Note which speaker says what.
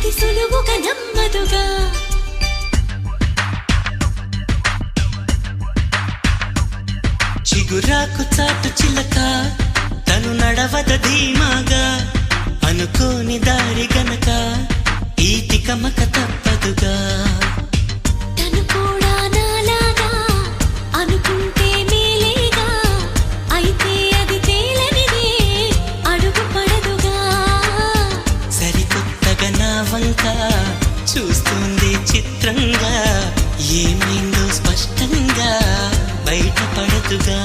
Speaker 1: అది సులువుగా నమ్మదుగా.
Speaker 2: చిగురాకు చాటు చిలక తను నడవద ధీమాగా, అనుకోని దారి గనక ఈ తికమక తప్పదుగా.
Speaker 1: తను కూడా నాలాగా అనుకుంటే మేలేగా, అయితే అది తేలనిదే అడుగు పడదుగా.
Speaker 2: సరికొత్తగా నా వంక చూస్తుంది చిత్రంగా, ఏమైందో స్పష్టంగా బయటపడదుగా.